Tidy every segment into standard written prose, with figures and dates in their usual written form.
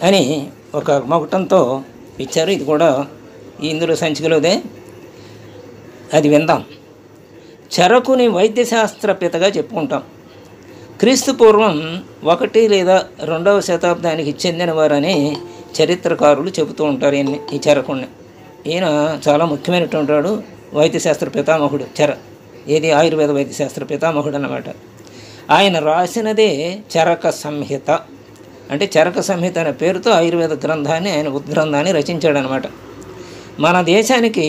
అని ఒక మొగటంతో ఇచ్చారు. ఇది కూడా ఇందులో సంచికలోదే, అది విందాం. చరకుని వైద్యశాస్త్ర పితగా చెప్పుకుంటాం. క్రీస్తు పూర్వం 1 లేదా 2వ శతాబ్దానికి చెందినవారని చరిత్రకారులు చెబుతూ ఉంటారు ఈ చరకుడిని. ఈయన చాలా ముఖ్యమైనటువంటి వాడు, వైద్యశాస్త్ర పితామహుడు. ఏది ఆయుర్వేద వైద్యశాస్త్ర పితామహుడు అన్నమాట. ఆయన రాసినదే చరక సంహిత. అంటే చరక సంహిత అనే పేరుతో ఆయుర్వేద గ్రంథాన్ని, ఆయన ఉద్గ్రంథాన్ని రచించాడనమాట. మన దేశానికి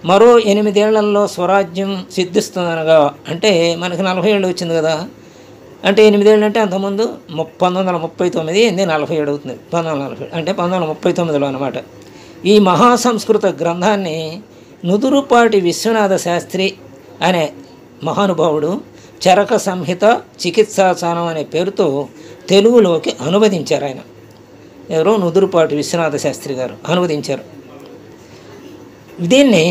మరో 8 ఏళ్లలో స్వరాజ్యం సిద్ధిస్తుందనగా, అంటే మనకి 40 ఏళ్ళు వచ్చింది కదా, అంటే 8 ఏళ్ళు అంటే అంతకుముందు 1939, 47 అవుతుంది, 1947 అంటే 1939లో అనమాట. ఈ మహాసంస్కృత గ్రంథాన్ని నుదురుపాటి విశ్వనాథ శాస్త్రి అనే మహానుభావుడు చరక సంహిత చికిత్సాసానం అనే పేరుతో తెలుగులోకి అనువదించారు. ఆయన ఎవరో నుదురుపాటి విశ్వనాథ శాస్త్రి గారు అనువదించారు. దీన్ని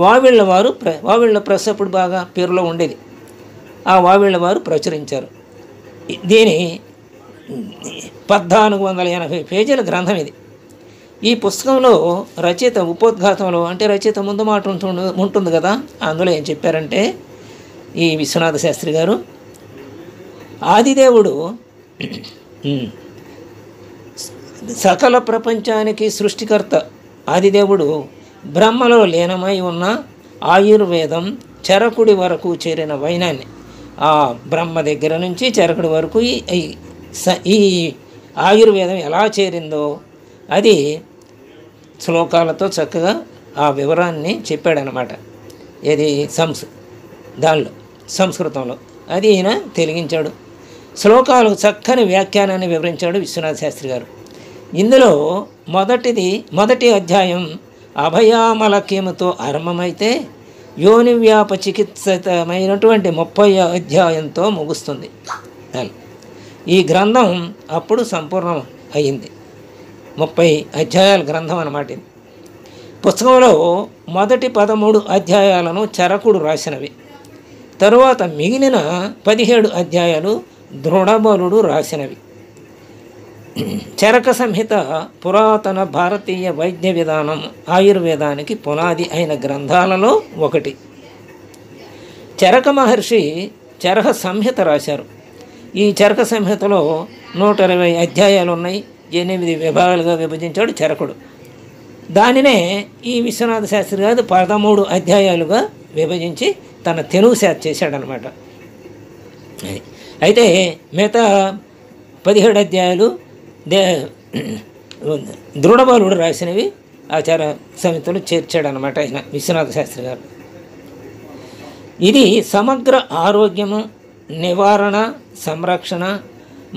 వావిళ్ళ ప్రెస్ అప్పుడు బాగా పేరులో ఉండేది. ఆ వావిళ్ళ వారు ప్రచురించారు. దీని 1480 పేజీల గ్రంథం ఇది. ఈ పుస్తకంలో రచయిత ఉపోద్ఘాతంలో, అంటే రచయిత ముందు మాట ఉంటుంది కదా, అందులో ఏం చెప్పారంటే ఈ విశ్వనాథ శాస్త్రి గారు, ఆదిదేవుడు సకల ప్రపంచానికి సృష్టికర్త ఆదిదేవుడు బ్రహ్మలో లీనమై ఉన్న ఆయుర్వేదం చరకుడి వరకు చేరిన వైనాన్ని, ఆ బ్రహ్మ దగ్గర నుంచి చరకుడి వరకు ఈ ఆయుర్వేదం ఎలా చేరిందో అది శ్లోకాలతో చక్కగా ఆ వివరాన్ని చెప్పాడనమాట. ఏది దానిలో సంస్కృతంలో అది ఈయన తెలిగించాడు. శ్లోకాలకు చక్కని వ్యాఖ్యానాన్ని వివరించాడు విశ్వనాథ శాస్త్రి గారు. ఇందులో మొదటి అధ్యాయం అభయామలక్యముతో ఆరంభమైతే యోనివ్యాప చికిత్సమైనటువంటి 30వ అధ్యాయంతో ముగుస్తుంది. ఈ గ్రంథం అప్పుడు సంపూర్ణం అయ్యింది. 30 అధ్యాయాల గ్రంథం అన్నమాట ఇది. పుస్తకంలో మొదటి 13 అధ్యాయాలను చరకుడు రాసినవి. తరువాత మిగిలిన 17 అధ్యాయాలు దృఢబలుడు రాసినవి. చరక సంహిత పురాతన భారతీయ వైద్య విధానం ఆయుర్వేదానికి పునాది అయిన గ్రంథాలలో ఒకటి. చరక మహర్షి చరక సంహిత రాశారు. ఈ చరక సంహితలో 120 అధ్యాయాలు ఉన్నాయి. 8 విభాగాలుగా విభజించాడు చరకుడు. దానినే ఈ విశ్వనాథ శాస్త్రి గారు 13 అధ్యాయాలుగా విభజించి తన తెలుగు శాత చేశాడనమాట. అయితే మిగతా 17 అధ్యాయాలు దృఢబలుడు రాసినవి ఆచార సమితులు చేర్చాడనమాట ఆయన విశ్వనాథ శాస్త్రి గారు. ఇది సమగ్ర ఆరోగ్యము, నివారణ, సంరక్షణ,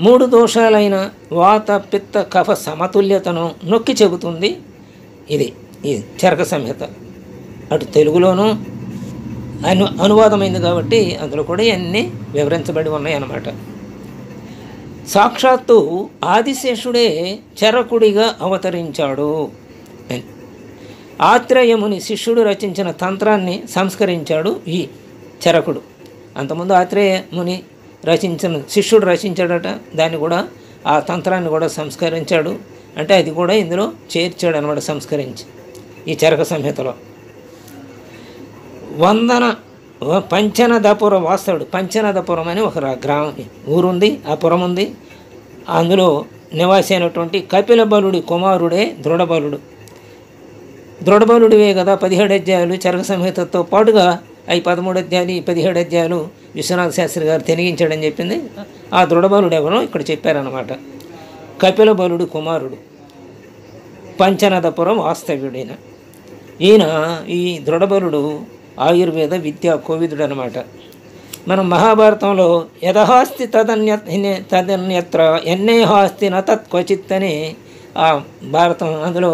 3 దోషాలైన వాత, పిత్త, కఫ సమతుల్యతను నొక్కి చెబుతుంది. ఇది చరక సంహిత. అటు తెలుగులోనూ అనువాదమైంది కాబట్టి అందులో కూడా ఇవన్నీ వివరించబడి ఉన్నాయి అన్నమాట. సాక్షాత్తు ఆదిశేషుడే చరకుడిగా అవతరించాడు. ఆత్రేయముని శిష్యుడు రచించిన తంత్రాన్ని సంస్కరించాడు ఈ చరకుడు. అంతకుముందు ఆత్రేయముని శిష్యుడు రచించాడట, దాన్ని కూడా ఆ తంత్రాన్ని కూడా సంస్కరించాడు. అంటే అది కూడా ఇందులో చేర్చాడు అనమాట, సంస్కరించి ఈ చరక సంహితలో. పంచనదపుర వాస్తవుడు, పంచనదపురం అని ఒక ఊరుంది, ఆ పురం ఉంది. అందులో నివాసి అయినటువంటి కపిలబలుడి కుమారుడే దృఢబలుడు. దృఢబలుడివే కదా 17 అధ్యాయాలు చరక సంహితతో పాటుగా 13 అధ్యాయాలు, 17 అధ్యాయాలు విశ్వనాథ శాస్త్రి గారు తెలిగించాడని చెప్పింది. ఆ దృఢబలుడు ఎవరో ఇక్కడ చెప్పారన్నమాట. కపిలబలుడు కుమారుడు, పంచనదపురం వాస్తవ్యుడైన ఈయన. ఈ దృఢబలుడు ఆయుర్వేద విద్యా కోవిదుడు అనమాట. మనం మహాభారతంలో యథహాస్తి తదన్యత్ర ఎన్నేహాస్తి నతత్ క్వచిత్ అని ఆ భారతం అందులో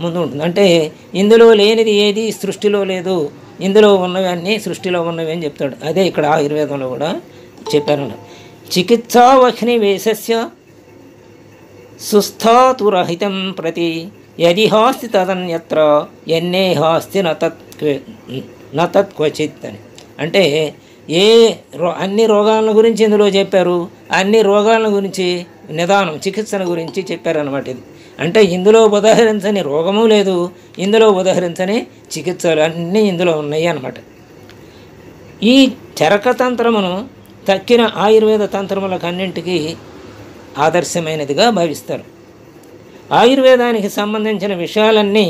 ముందు ఉంటుంది. అంటే ఇందులో లేనిది ఏది సృష్టిలో లేదు, ఇందులో ఉన్నవి అన్నీ సృష్టిలో ఉన్నవి అని చెప్తాడు. అదే ఇక్కడ ఆయుర్వేదంలో కూడా చెప్పారు. చికిత్సావహ్ని వేశస్య సుస్థాతురహితం ప్రతి యదిహాస్తి తదన్యత్ర ఎన్నేహాస్తి నతత్ క్వచిత్ అని. అంటే అన్ని రోగాల గురించి ఇందులో చెప్పారు, అన్ని రోగాల గురించి నిదానం చికిత్సల గురించి చెప్పారన్నమాట. ఇది అంటే ఇందులో ఉదాహరించని రోగము లేదు, ఇందులో ఉదాహరించని చికిత్సలు అన్నీ ఇందులో ఉన్నాయి అన్నమాట. ఈ చరకతంత్రమును తక్కిన ఆయుర్వేద తంత్రములకు అన్నింటికీ ఆదర్శమైనదిగా భావిస్తారు. ఆయుర్వేదానికి సంబంధించిన విషయాలన్నీ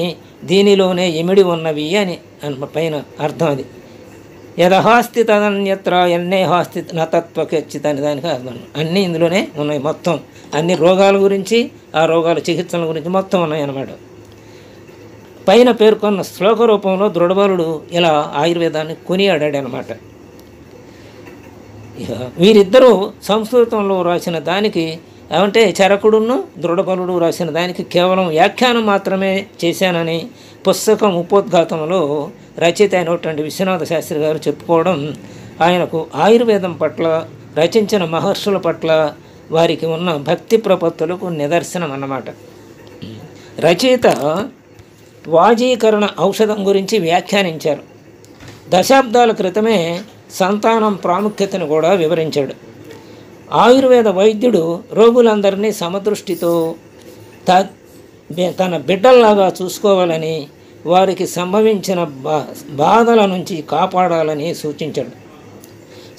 దీనిలోనే ఇమిడి ఉన్నవి అని పైన అర్థం. అది యదహాస్తి తదన్యత్ర ఎన్నేహాస్తి నతత్వకెచ్చిత అని దానికి అర్థం. అన్నీ ఇందులోనే ఉన్నాయి. మొత్తం అన్ని రోగాల గురించి, ఆ రోగాల చికిత్సల గురించి మొత్తం ఉన్నాయి అన్నమాట. పైన పేర్కొన్న శ్లోక రూపంలో దృఢబలుడు ఇలా ఆయుర్వేదాన్ని కొనియాడాడనమాట. వీరిద్దరూ సంస్కృతంలో రాసిన దానికి అంటే చరకుడును దృఢబలుడు రాసిన దానికి కేవలం వ్యాఖ్యానం మాత్రమే చేశానని పుస్తకం ఉపోద్ఘాతంలో రచయిత అయినటువంటి విశ్వనాథ శాస్త్రి గారు చెప్పుకోవడం ఆయనకు ఆయుర్వేదం పట్ల, రచించిన మహర్షుల పట్ల వారికి ఉన్న భక్తి ప్రపత్తులకు నిదర్శనం అన్నమాట. రచయిత వాజీకరణ ఔషధం గురించి వ్యాఖ్యానించారు. దశాబ్దాల క్రితమే సంతానం ప్రాముఖ్యతను కూడా వివరించాడు. ఆయుర్వేద వైద్యుడు రోగులందరినీ సమదృష్టితో తన బిడ్డల్లాగా చూసుకోవాలని, వారికి సంభవించిన బాధల నుంచి కాపాడాలని సూచించాడు.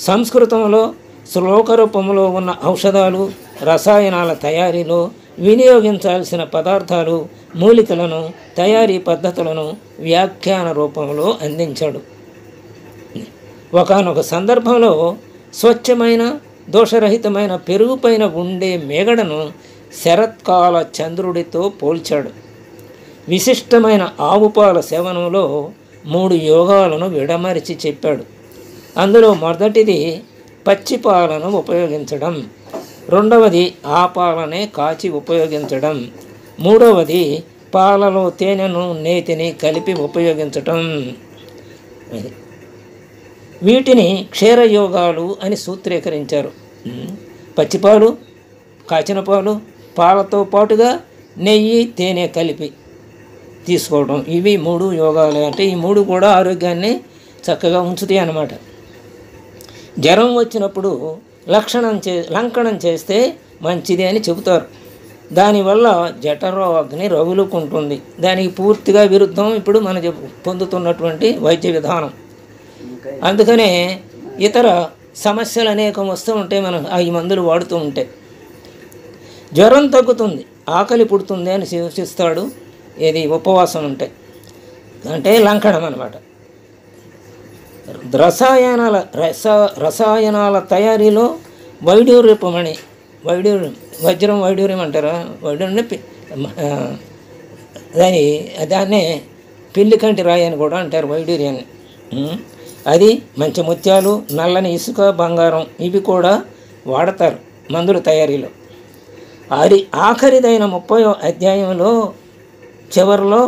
సంస్కృతంలో శ్లోక రూపంలో ఉన్న ఔషధాలు, రసాయనాల తయారీలో వినియోగించాల్సిన పదార్థాలు, మూలికలను, తయారీ పద్ధతులను వ్యాఖ్యాన రూపంలో అందించాడు. ఒకానొక సందర్భంలో స్వచ్ఛమైన దోషరహితమైన పెరుగు పైన ఉండే మేగడను శరత్కాల చంద్రుడితో పోల్చాడు. విశిష్టమైన ఆవుపాల సేవనంలో 3 యోగాలను విడమరిచి చెప్పాడు. అందులో మొదటిది పచ్చి పాలను ఉపయోగించడం, రెండవది ఆ పాలనే కాచి ఉపయోగించడం, మూడవది పాలలో తేనెను, నేతిని కలిపి ఉపయోగించటం. వీటిని క్షీరయోగాలు అని సూత్రీకరించారు. పచ్చిపాలు, కాచిన పాలు, పాలతో పాటుగా నెయ్యి, తేనె కలిపి తీసుకోవడం, ఇవి 3 యోగాలు. అంటే ఈ 3 కూడా ఆరోగ్యాన్ని చక్కగా ఉంచుతాయి అన్నమాట. జ్వరం వచ్చినప్పుడు లంకణం చేస్తే మంచిది అని చెబుతారు. దానివల్ల జఠరో అగ్ని రగులుకుంటుంది. దానికి పూర్తిగా విరుద్ధం ఇప్పుడు మనం పొందుతున్నటువంటి వైద్య విధానం. అందుకనే ఇతర సమస్యలు అనేకం వస్తూ ఉంటాయి. మనం ఈ మందులు వాడుతూ ఉంటే జ్వరం తగ్గుతుంది, ఆకలి పుడుతుంది అని సూచిస్తాడు. ఏది ఉపవాసం ఉంటే అంటే లంకణం అన్నమాట. రసాయనాల తయారీలో వైడ్యూర్యమని, వజ్రం వైడ్యూర్యం అంటారా, దాన్నే పిల్లికంటి రాయి అని కూడా అంటారు వైడ్యూర్యాన్ని. అది మంచి ముత్యాలు, నల్లని ఇసుక, బంగారం ఇవి కూడా వాడతారు మందుల తయారీలో. ఆఖరిదైన 30వ అధ్యాయంలో చివరిలో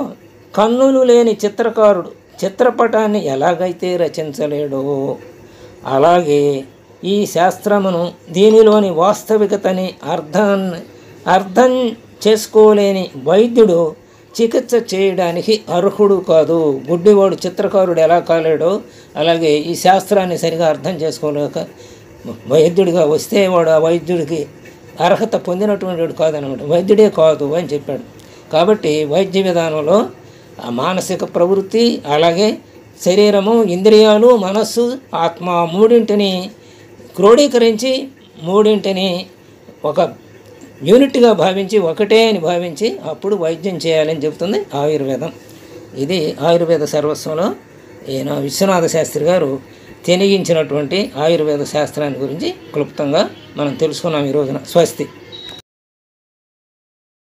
కన్నులు లేని చిత్రకారుడు చిత్రపటాన్ని ఎలాగైతే రచించలేడో అలాగే ఈ శాస్త్రమును, దీనిలోని వాస్తవికతని అర్థం చేసుకోలేని వైద్యుడు చికిత్స చేయడానికి అర్హుడు కాదు. గుడ్డివాడు చిత్రకారుడు ఎలా కాలేడో అలాగే ఈ శాస్త్రాన్ని సరిగా అర్థం చేసుకోలేక వైద్యుడిగా వస్తే వాడు ఆ వైద్యుడికి అర్హత పొందినటువంటి వాడు కాదనమాట, వైద్యుడే కాదు అని చెప్పాడు. కాబట్టి వైద్య విధానంలో ఆ మానసిక ప్రవృత్తి, అలాగే శరీరము, ఇంద్రియాలు, మనస్సు, ఆత్మ మూడింటిని క్రోడీకరించి మూడింటిని ఒక యూనిట్గా భావించి, ఒకటే అని భావించి అప్పుడు వైద్యం చేయాలని చెబుతుంది ఆయుర్వేదం. ఇది ఆయుర్వేద సర్వస్వంలో ఈయన విశ్వనాథ శాస్త్రి గారు తెలిగించినటువంటి ఆయుర్వేద శాస్త్రాన్ని గురించి క్లుప్తంగా మనం తెలుసుకున్నాం ఈ రోజున. స్వస్తి.